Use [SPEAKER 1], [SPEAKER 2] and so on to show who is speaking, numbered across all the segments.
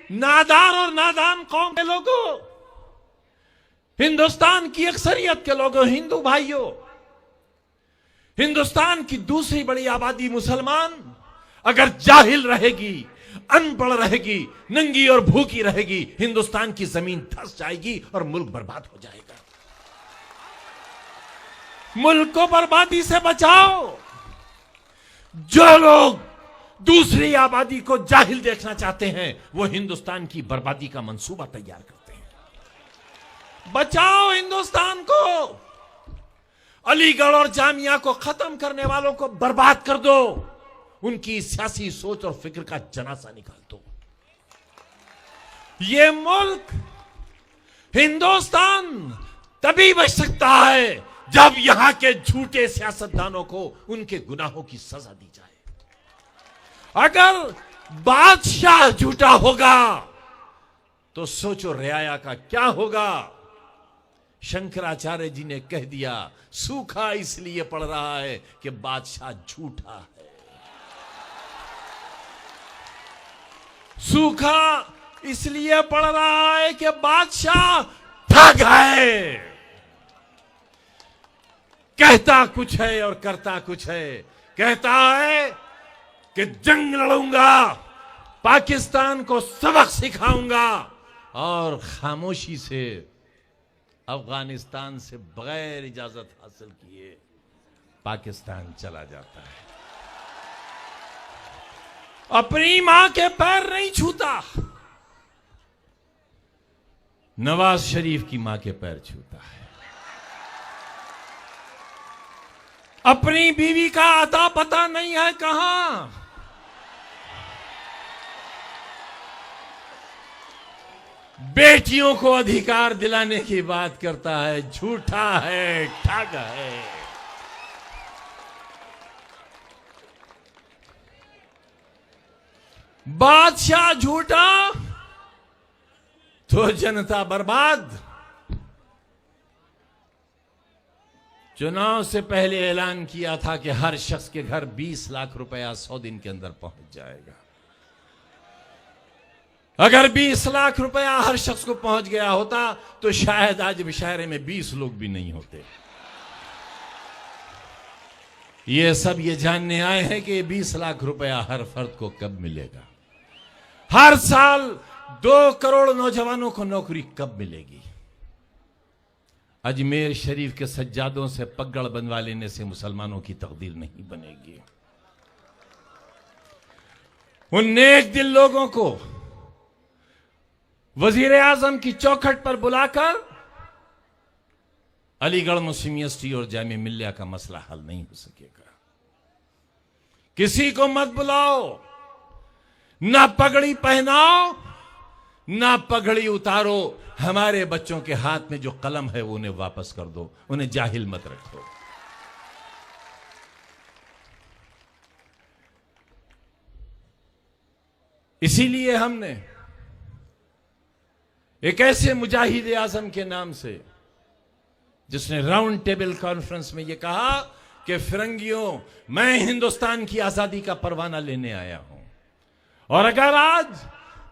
[SPEAKER 1] नादार और नादान कौम के लोगों, हिंदुस्तान की अक्सरियत के लोगों, हिंदू भाइयों, हिंदुस्तान की दूसरी बड़ी आबादी मुसलमान अगर जाहिल रहेगी, अनपढ़ रहेगी, नंगी और भूखी रहेगी, हिंदुस्तान की जमीन धंस जाएगी और मुल्क बर्बाद हो जाएगा। मुल्क को बर्बादी से बचाओ। जो लोग दूसरी आबादी को जाहिल देखना चाहते हैं वो हिंदुस्तान की बर्बादी का मंसूबा तैयार करते हैं। बचाओ हिंदुस्तान को। अलीगढ़ और जामिया को खत्म करने वालों को बर्बाद कर दो। उनकी सियासी सोच और फिक्र का जनाजा निकाल दो। ये मुल्क हिंदुस्तान तभी बच सकता है जब यहां के झूठे सियासतदानों को उनके गुनाहों की सजा दी जाए। अगर बादशाह झूठा होगा तो सोचो रियाया का क्या होगा। शंकराचार्य जी ने कह दिया, सूखा इसलिए पड़ रहा है कि बादशाह झूठा है। सूखा इसलिए पड़ रहा है कि बादशाह ठग है। कहता कुछ है और करता कुछ है। कहता है कि जंग लड़ूंगा, पाकिस्तान को सबक सिखाऊंगा, और खामोशी से अफगानिस्तान से बगैर इजाजत हासिल किए पाकिस्तान चला जाता है। अपनी मां के पैर नहीं छूता, नवाज शरीफ की मां के पैर छूता है। अपनी बीवी का अता पता नहीं है कहां। बेटियों को अधिकार दिलाने की बात करता है। झूठा है, ठग है। बादशाह झूठा तो जनता बर्बाद। चुनाव से पहले ऐलान किया था कि हर शख्स के घर 20 लाख रुपया 100 दिन के अंदर पहुंच जाएगा। अगर 20 लाख रुपया हर शख्स को पहुंच गया होता तो शायद आज मुशायरे में 20 लोग भी नहीं होते। ये सब ये जानने आए हैं कि 20 लाख रुपया हर फर्द को कब मिलेगा। हर साल 2 करोड़ नौजवानों को नौकरी कब मिलेगी। अजमेर शरीफ के सज्जादों से पगड़ बनवा लेने से मुसलमानों की तकदीर नहीं बनेगी। उन नेक दिल लोगों को वजीर आजम की चौखट पर बुलाकर अलीगढ़ मुस्लिम यूनिवर्सिटी और जामिया मिल्लिया का मसला हल नहीं हो सकेगा। किसी को मत बुलाओ, ना पगड़ी पहनाओ, ना पगड़ी उतारो। हमारे बच्चों के हाथ में जो कलम है वो उन्हें वापस कर दो। उन्हें जाहिल मत रखो। इसीलिए हमने एक ऐसे मुजाहिद आजम के नाम से, जिसने राउंड टेबल कॉन्फ्रेंस में यह कहा कि फिरंगियों, मैं हिंदुस्तान की आजादी का परवाना लेने आया हूं, और अगर आज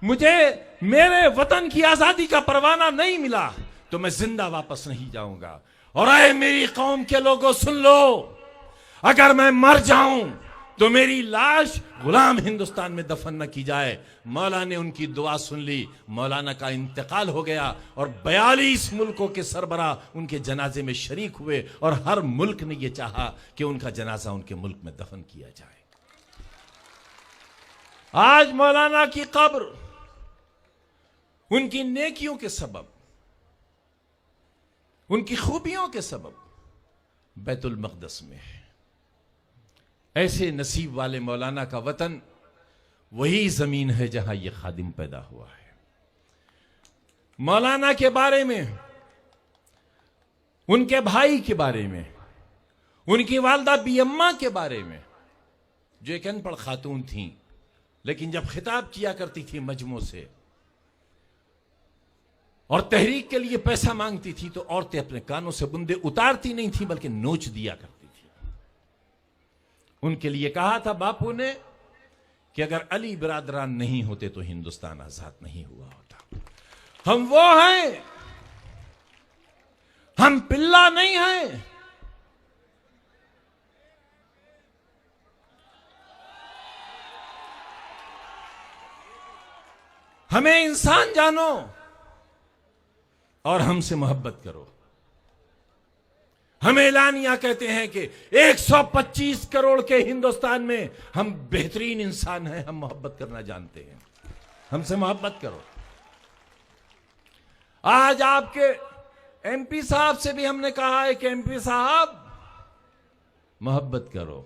[SPEAKER 1] मुझे मेरे वतन की आजादी का परवाना नहीं मिला तो मैं जिंदा वापस नहीं जाऊंगा। और आए मेरी कौम के लोगों, सुन लो, अगर मैं मर जाऊं तो मेरी लाश गुलाम हिंदुस्तान में दफन न की जाए। मौला ने उनकी दुआ सुन ली। मौलाना का इंतकाल हो गया और 42 मुल्कों के सरबराह उनके जनाजे में शरीक हुए, और हर मुल्क ने यह चाहा कि उनका जनाजा उनके मुल्क में दफन किया जाए। आज मौलाना की कब्र उनकी नेकियों के सबब, उनकी खूबियों के सबब बैतुल मक़दस में है। ऐसे नसीब वाले मौलाना का वतन वही जमीन है जहां यह खादिम पैदा हुआ है। मौलाना के बारे में, उनके भाई के बारे में, उनकी वालदा बियम्मा के बारे में, जो एक अनपढ़ खातून थी, लेकिन जब खिताब किया करती थी मजमों से और तहरीक के लिए पैसा मांगती थी तो औरतें अपने कानों से बुंदे उतारती नहीं थी बल्कि नोच दिया करती थी। उनके लिए कहा था बापू ने कि अगर अली बिरादरान नहीं होते तो हिंदुस्तान आजाद नहीं हुआ होता। हम वो हैं, हम पिल्ला नहीं हैं। हमें इंसान जानो और हमसे मोहब्बत करो। हम एलानिया कहते हैं कि 125 करोड़ के हिंदुस्तान में हम बेहतरीन इंसान हैं, हम मोहब्बत करना जानते हैं, हमसे मोहब्बत करो। आज आपके एमपी साहब से भी हमने कहा है कि एमपी साहब मोहब्बत करो,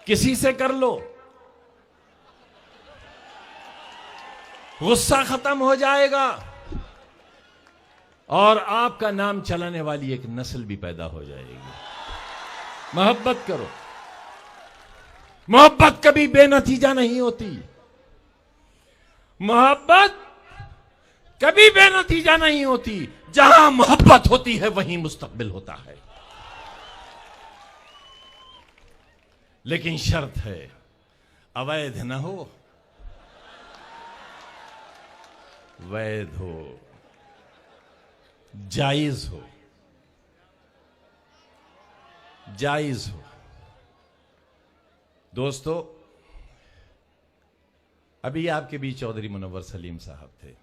[SPEAKER 1] किसी से कर लो, गुस्सा खत्म हो जाएगा और आपका नाम चलाने वाली एक नस्ल भी पैदा हो जाएगी। मोहब्बत करो। मोहब्बत कभी बेनतीजा नहीं होती। मोहब्बत कभी बेनतीजा नहीं होती। जहां मोहब्बत होती है वहीं मुस्तकबिल होता है। लेकिन शर्त है, अवैध ना हो, वैध हो, जायज हो, जायज हो। दोस्तों, अभी आपके बीच चौधरी मुनव्वर सलीम साहब थे।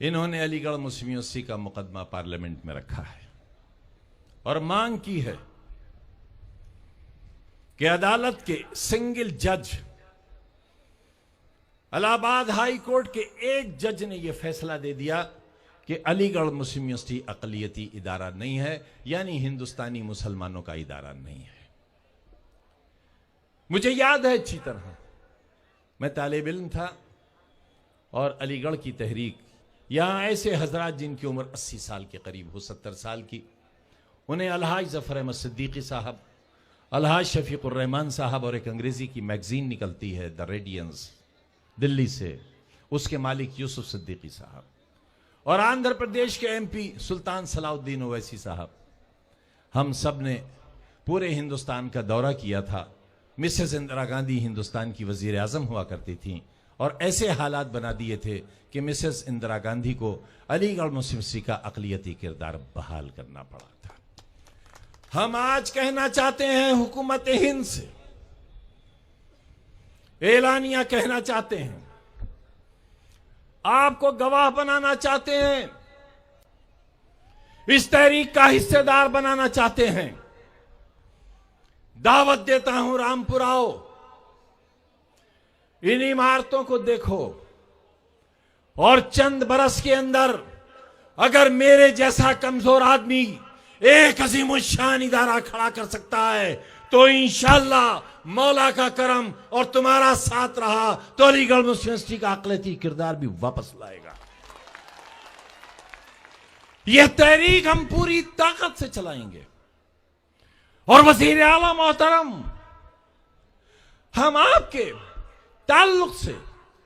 [SPEAKER 1] इन्होंने अलीगढ़ मुस्लिम यूनिवर्सिटी का मुकदमा पार्लियामेंट में रखा है और मांग की है कि अदालत के सिंगल जज, इलाहाबाद हाई कोर्ट के एक जज ने यह फैसला दे दिया कि अलीगढ़ मुस्लिम यूनिवर्सिटी अक़लियती इदारा नहीं है, यानी हिंदुस्तानी मुसलमानों का इदारा नहीं है। मुझे याद है अच्छी तरह, मैं तालिब इल्म था और अलीगढ़ की तहरीक, यहां ऐसे हजरात जिनकी उम्र 80 साल के करीब हो, 70 साल की, उन्हें अलहाज जफर अहमद सिद्दीकी साहब, अलहाज शफीकुर रहमान साहब और एक अंग्रेजी की मैगजीन निकलती है द रेडियंस दिल्ली से, उसके मालिक यूसुफ सिद्दीकी साहब, और आंध्र प्रदेश के एमपी सुल्तान सलाउद्दीन ओवैसी साहब, हम सब ने पूरे हिंदुस्तान का दौरा किया था। मिसेस इंदिरा गांधी हिंदुस्तान की वजीर आजम हुआ करती थीं और ऐसे हालात बना दिए थे कि मिसेस इंदिरा गांधी को अलीगढ़ मुस्लिम यूनिवर्सिटी का अक़लियती किरदार बहाल करना पड़ा था। हम आज कहना चाहते हैं हुकूमत हिंद से, एलानिया कहना चाहते हैं, आपको गवाह बनाना चाहते हैं, इस तहरीक का हिस्सेदार बनाना चाहते हैं। दावत देता हूं, रामपुर आओ, इन इमारतों को देखो और चंद बरस के अंदर अगर मेरे जैसा कमजोर आदमी एक अज़ीमुश्शान इदारा खड़ा कर सकता है तो इंशाअल्लाह मौला का करम और तुम्हारा साथ रहा तो अलीगढ़ मुस्लिम यूनिवर्सिटी का अक़लियती किरदार भी वापस लाएगा। यह तहरीक हम पूरी ताकत से चलाएंगे। और वज़ीर आला मोहतरम, हम आपके ताल्लुक से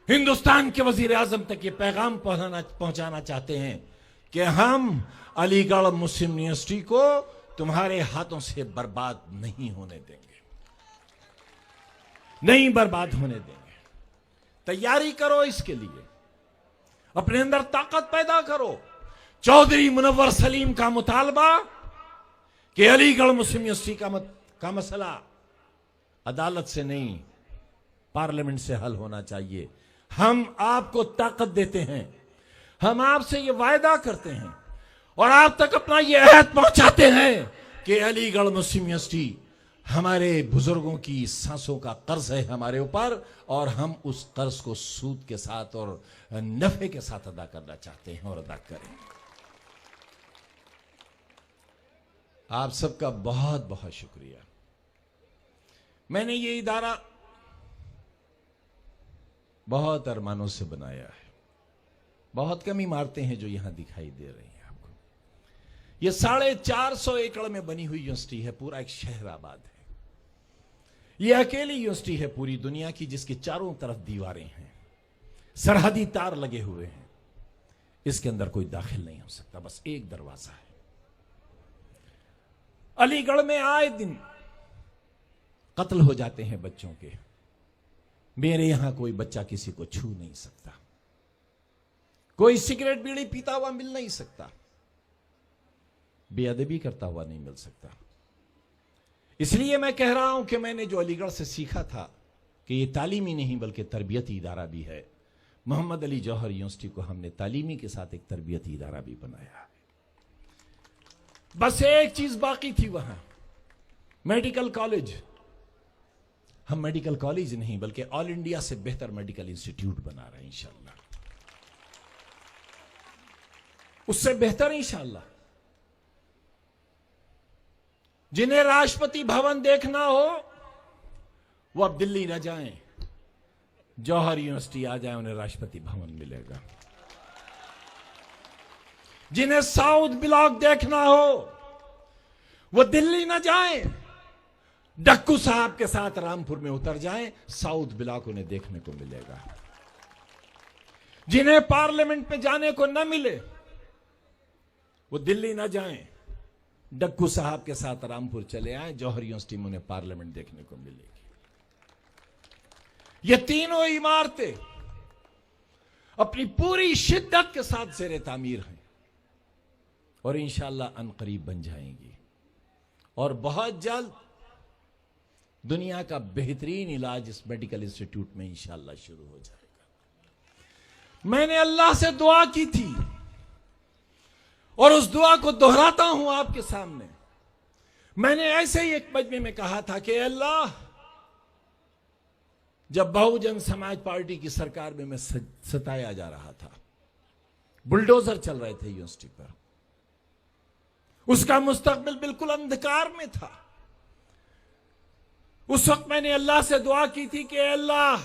[SPEAKER 1] हिंदुस्तान के वज़ीर आज़म तक ये पैगाम पहुंचाना चाहते हैं कि हम अलीगढ़ मुस्लिम यूनिवर्सिटी को तुम्हारे हाथों से बर्बाद नहीं होने देंगे, नहीं बर्बाद होने देंगे। तैयारी करो इसके लिए, अपने अंदर ताकत पैदा करो। चौधरी मुनव्वर सलीम का मुतालबा कि अलीगढ़ मुस्लिम यूनिवर्सिटी का मसला अदालत से नहीं पार्लियामेंट से हल होना चाहिए। हम आपको ताकत देते हैं, हम आपसे ये वायदा करते हैं और आप तक अपना ये अहद पहुंचाते हैं कि अलीगढ़ मुस्लिम यूनिवर्सिटी हमारे बुजुर्गों की सांसों का कर्ज है हमारे ऊपर और हम उस कर्ज को सूद के साथ और नफे के साथ अदा करना चाहते हैं और अदा करेंगे। आप सबका बहुत बहुत शुक्रिया। मैंने ये इदारा बहुत अरमानों से बनाया है। बहुत कम इमारतें हैं जो यहां दिखाई दे रही हैं आपको। ये 450 एकड़ में बनी हुई यूनिवर्सिटी है, पूरा एक शहर आबाद है। ये अकेली यूनिवर्सिटी है पूरी दुनिया की जिसके चारों तरफ दीवारें हैं, सरहदी तार लगे हुए हैं, इसके अंदर कोई दाखिल नहीं हो सकता, बस एक दरवाजा है। अलीगढ़ में आए दिन कत्ल हो जाते हैं बच्चों के। मेरे यहां कोई बच्चा किसी को छू नहीं सकता, कोई सिगरेट बीड़ी पीता हुआ मिल नहीं सकता, बेअदबी करता हुआ नहीं मिल सकता। इसलिए मैं कह रहा हूं कि मैंने जो अलीगढ़ से सीखा था कि ये तालीमी नहीं बल्कि तरबियती इदारा भी है। मोहम्मद अली जौहर यूनिवर्सिटी को हमने तालीमी के साथ एक तरबियती इदारा भी बनाया है। बस एक चीज बाकी थी वहां, मेडिकल कॉलेज। हम मेडिकल कॉलेज नहीं बल्कि ऑल इंडिया से बेहतर मेडिकल इंस्टीट्यूट बना रहे हैं इंशाअल्लाह, उससे बेहतर इंशाअल्लाह। जिन्हें राष्ट्रपति भवन देखना हो वो अब दिल्ली न जाएं, जौहर यूनिवर्सिटी आ जाए, उन्हें राष्ट्रपति भवन मिलेगा। जिन्हें साउथ ब्लॉक देखना हो वो दिल्ली न जाएं, डक्कू साहब के साथ रामपुर में उतर जाएं, साउथ ब्लॉक उन्हें देखने को मिलेगा। जिन्हें पार्लियामेंट में जाने को न मिले वो दिल्ली न जाएं, डक्कू साहब के साथ रामपुर चले आए, जौहर यूनिवर्सिटी में उन्हें पार्लियामेंट देखने को मिलेगी। ये तीनों इमारतें अपनी पूरी शिद्दत के साथ ज़ेरे तामीर हैं और इंशाअल्लाह अनकरीब बन जाएंगी और बहुत जल्द दुनिया का बेहतरीन इलाज इस मेडिकल इंस्टीट्यूट में इंशाअल्लाह शुरू हो जाएगा। मैंने अल्लाह से दुआ की थी और उस दुआ को दोहराता हूं आपके सामने। मैंने ऐसे ही एक मजमे में कहा था कि अल्लाह, जब बहुजन समाज पार्टी की सरकार में मैं सताया जा रहा था, बुलडोजर चल रहे थे यूनिवर्सिटी पर, उसका मुस्तकबिल बिल्कुल अंधकार में था, उस वक्त मैंने अल्लाह से दुआ की थी कि अल्लाह,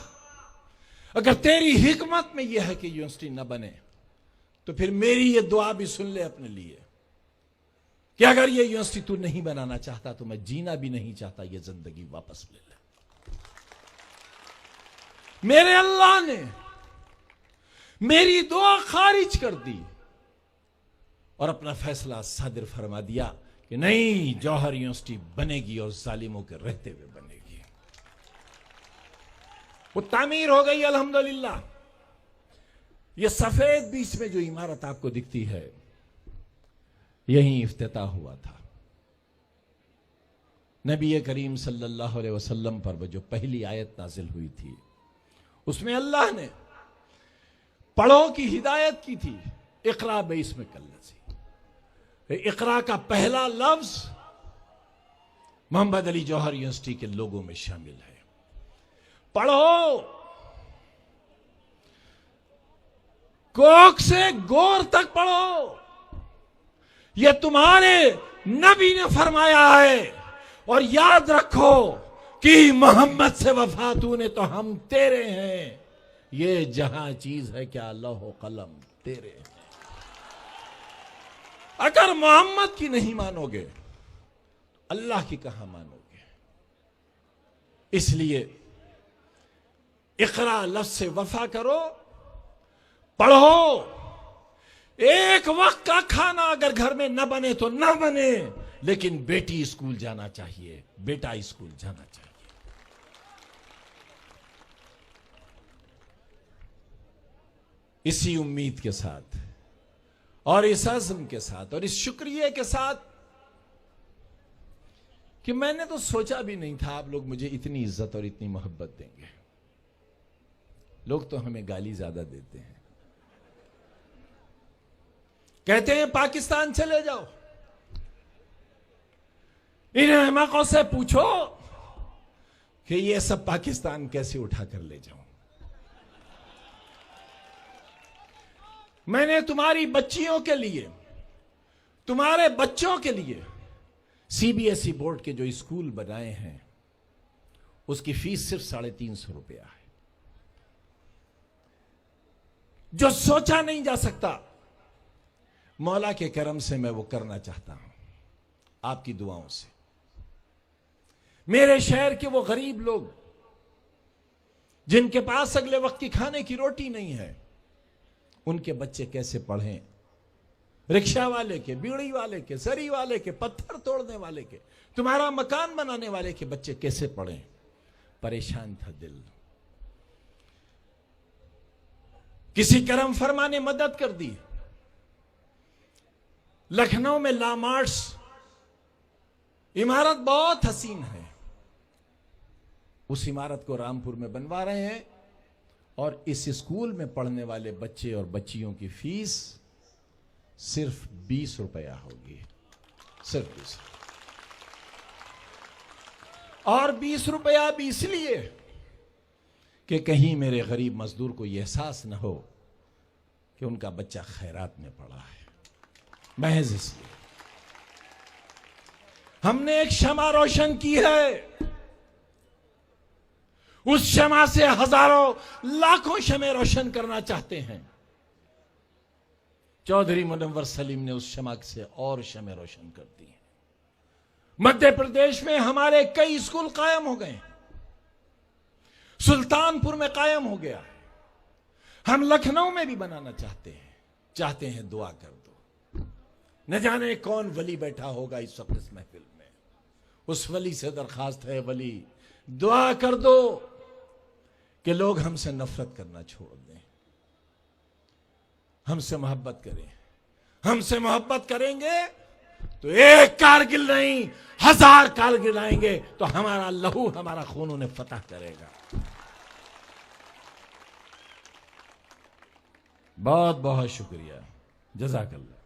[SPEAKER 1] अगर तेरी हिकमत में यह है कि यूनिवर्सिटी न बने तो फिर मेरी यह दुआ भी सुन ले अपने लिए कि अगर यह यूनिवर्सिटी तू नहीं बनाना चाहता तो मैं जीना भी नहीं चाहता, यह जिंदगी वापस ले ले। मेरे अल्लाह ने मेरी दुआ खारिज कर दी और अपना फैसला सादिर फरमा दिया कि नहीं, जौहर यूनिवर्सिटी बनेगी और जालिमों के रहते हुए बनेगी। वो तामीर हो गई अल्हम्दुलिल्लाह। ये सफेद बीच में जो इमारत आपको दिखती है, यही इफ्तिताह हुआ था। नबी करीम सल्लल्लाहु अलैहि वसल्लम पर वो जो पहली आयत नाजिल हुई थी, उसमें अल्लाह ने पढ़ो की हिदायत की थी, इकरा बिस्मिक कल्लज़ी। इकरा का पहला लफ्ज मोहम्मद अली जौहर यूनिवर्सिटी के लोगों में शामिल है। पढ़ो, कोक से गोर तक पढ़ो, यह तुम्हारे नबी ने फरमाया है। और याद रखो कि मोहम्मद से वफा तूने तो हम तेरे हैं, ये जहां चीज है क्या लौह कलम तेरे हैं। अगर मोहम्मद की नहीं मानोगे अल्लाह की कहां मानोगे। इसलिए इकरा लफ्ज से वफा करो, पढ़ो। एक वक्त का खाना अगर घर में न बने तो न बने, लेकिन बेटी स्कूल जाना चाहिए, बेटा स्कूल जाना चाहिए। इसी उम्मीद के साथ और इस अज़्म के साथ और इस शुक्रिया के साथ कि मैंने तो सोचा भी नहीं था आप लोग मुझे इतनी इज्जत और इतनी मोहब्बत देंगे। लोग तो हमें गाली ज्यादा देते हैं, कहते हैं पाकिस्तान चले जाओ। इन अहमकों से पूछो कि ये सब पाकिस्तान कैसे उठा कर ले जाऊं। मैंने तुम्हारी बच्चियों के लिए, तुम्हारे बच्चों के लिए सीबीएसई बोर्ड के जो स्कूल बनाए हैं उसकी फीस सिर्फ 350 रुपया है। जो सोचा नहीं जा सकता, मौला के करम से मैं वो करना चाहता हूं, आपकी दुआओं से। मेरे शहर के वो गरीब लोग जिनके पास अगले वक्त की खाने की रोटी नहीं है, उनके बच्चे कैसे पढ़ें, रिक्शा वाले के, बीड़ी वाले के, सरी वाले के, पत्थर तोड़ने वाले के, तुम्हारा मकान बनाने वाले के बच्चे कैसे पढ़ें? परेशान था दिल। किसी करम फरमा ने मदद कर दी। लखनऊ में लामार्ट्स इमारत बहुत हसीन है, उस इमारत को रामपुर में बनवा रहे हैं और इस स्कूल में पढ़ने वाले बच्चे और बच्चियों की फीस सिर्फ 20 रुपया होगी, सिर्फ 20। और 20 रुपया भी इसलिए कि कहीं मेरे गरीब मजदूर को यह एहसास न हो कि उनका बच्चा खैरात में पड़ा है, महज इसलिए। हमने एक शमा रोशन की है, उस शमा से हजारों लाखों शमे रोशन करना चाहते हैं। चौधरी मुनव्वर सलीम ने उस शमा से और शमे रोशन कर दी हैं। मध्य प्रदेश में हमारे कई स्कूल कायम हो गए, सुल्तानपुर में कायम हो गया, हम लखनऊ में भी बनाना चाहते हैं। दुआ कर दो, न जाने कौन वली बैठा होगा इस वक्त इस महफिल में, उस वली से दरखास्त है, वली दुआ कर दो कि लोग हमसे नफरत करना छोड़ दें, हमसे मोहब्बत करें। हमसे मोहब्बत करेंगे तो एक कारगिल नहीं 1000 कारगिल आएंगे, तो हमारा लहू, हमारा खून उन्हें फतह करेगा। बहुत बहुत शुक्रिया, जज़ाकल्लाह।